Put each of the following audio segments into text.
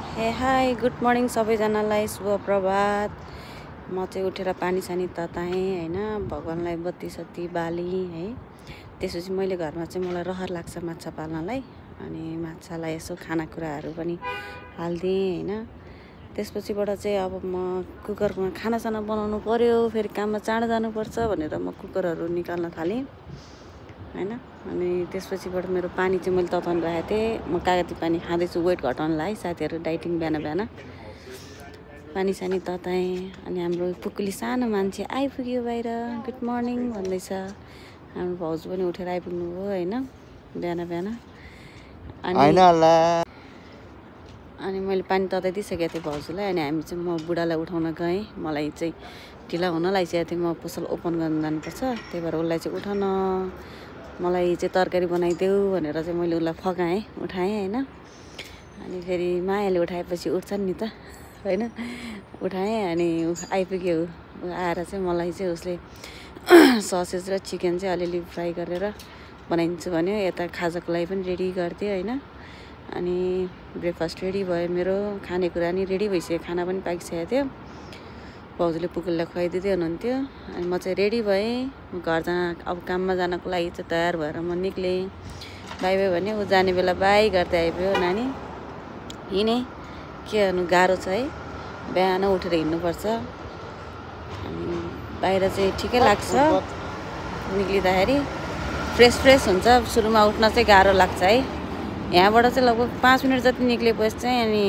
High good morning सबैजनालाई शुभ प्रभात। म चाहिँ उठेर पानी सानी तताएँ हैन, भगवानलाई बत्ती सत्ती बाली है। त्यसपछि मैले घरमा चाहिँ मलाई रहर लाग्छ माछा पाल्नलाई, अनि माछालाई यसो खानाकुराहरू पनि हाल्दिएँ हैन। त्यसपछिबाट चाहिँ अब म कुकरमा खानासाना बनाउनु पर्यो, फेरि काममा चाँडो जानुपर्छ भनेर म कुकरहरू निकाल्न थालेँ हैन। अनि त्यसपछिबाट मेरो पानी चाहिँ मैले तताउनु राखेको थिएँ। म कागती पानी खाँदैछु वेट घटाउनलाई, साथीहरू डाइटिङ बिहान बिहान पानी सानी तताएँ। अनि हाम्रो पुकुली सानो मान्छे आइपुग्यो बाहिर, गुड मर्निङ भन्दैछ। हाम्रो भाउजू पनि उठेर आइपुग्नु भयो हैन बिहान बिहान। अनि मैले पानी तताइदिइसकेको थिएँ भाउजूलाई। अनि हामी चाहिँ म बुढालाई उठाउन गएँ। मलाई चाहिँ ढिला हुन लागिसकेको थियो, म पसल ओपन गर्न जानुपर्छ, त्यही भएर उसलाई चाहिँ उठाउन, मलाई चाहिँ तरकारी बनाइदेऊ भनेर चाहिँ मैले उसलाई फकाएँ, उठाएँ हैन। अनि फेरि मायाले उठाएपछि उठ्छन् नि त हैन। उठाएँ अनि आइपुग्यो। आएर चाहिँ मलाई चाहिँ उसले ससेज र चिकन चाहिँ अलिअलि फ्राई गरेर बनाइदिन्छु भन्यो। यता खाजाको लागि पनि रेडी गरिदियो हैन। अनि ब्रेकफास्ट रेडी भयो, मेरो खानेकुरा नि रेडी भइसक्यो, खाना पनि पाकिसकेको थियो। भाउजूले पुकुललाई खुवाइदिँदै हुनुहुन्थ्यो। अनि म चाहिँ रेडी भएँ, घर अब काममा जानको लागि चाहिँ तयार भएर म निक्लेँ। बाई बाई भने ऊ जाने बेला बाई गर्दै आइपुग्यो। नानी हिँडेँ, के गर्नु गाह्रो छ है, बिहान उठेर हिँड्नुपर्छ। अनि बाहिर चाहिँ ठिकै लाग्छ, निक्लिँदाखेरि फ्रेस हुन्छ। सुरुमा उठ्न चाहिँ गाह्रो लाग्छ है। यहाँबाट चाहिँ लगभग 5 मिनट जति निक्लेपछि चाहिँ अनि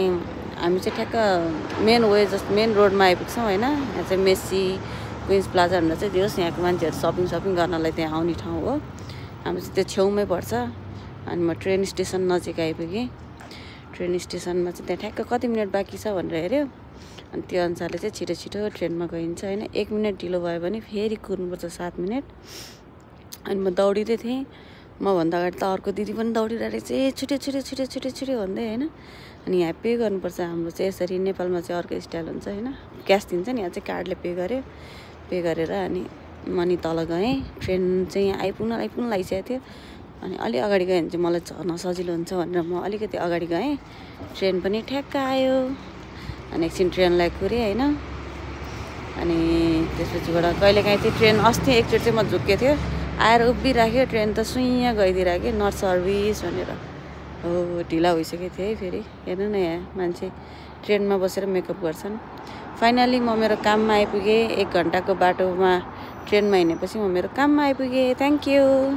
हामी चाहिँ ठ्याक्क मेन रोडमा आइपुग्छौँ हैन। यहाँ चाहिँ मेस्सी क्विन्स प्लाजा भनेर चाहिँ दियोस्, यहाँको मान्छेहरू सपिङ गर्नलाई त्यहाँ आउने ठाउँ हो। हाम्रो चाहिँ त्यो छेउमै पर्छ। अनि म ट्रेन स्टेसन नजिक आइपुगेँ। ट्रेन स्टेसनमा चाहिँ त्यहाँ ठ्याक्क कति मिनट बाँकी छ भनेर हेऱ्यो। अनि त्यो अनुसारले चाहिँ छिटो छिटो ट्रेनमा गइन्छ हैन। 1 मिनट ढिलो भयो भने फेरि कुर्नुपर्छ 7 मिनट। अनि म दौडिँदै थिएँ। मभन्दा अगाडि त अर्को दिदी पनि दौडिरहेको चाहिँ छिटो भन्दै हैन। अनि यहाँ पे गर्नुपर्छ। हाम्रो चाहिँ यसरी नेपालमा चाहिँ अर्को स्टाइल हुन्छ हैन, क्यास दिन्छ नि, यहाँ चाहिँ कार्डले पे गरेँ। पे गरेर अनि म नि तल गएँ। ट्रेन चाहिँ आइपुग्न लागिसकेको थियो। अनि अलि अगाडि गएँ भने चाहिँ मलाई चढ्न सजिलो हुन्छ भनेर म अलिकति अगाडि गएँ। ट्रेन पनि ठ्याक्क आयो। अनि एकछिन ट्रेनलाई कुरेँ हैन। अनि त्यसपछिबाट कहिलेकाहीँ चाहिँ ट्रेन अस्ति एकचोटि चाहिँ म झुक्केको थियो, आएर उभिराख्यो ट्रेन त सुइँ गइदिइराख्यो, नट सर्भिस भनेर। हो ढिला भइसकेको थियो है। फेरि हेर्नु न यहाँ मान्छे ट्रेनमा बसेर मेकअप गर्छन्। फाइनली म मेरो काममा आइपुगेँ। 1 घन्टाको बाटोमा ट्रेनमा हिँडेपछि म मेरो काममा आइपुगेँ। Thank you.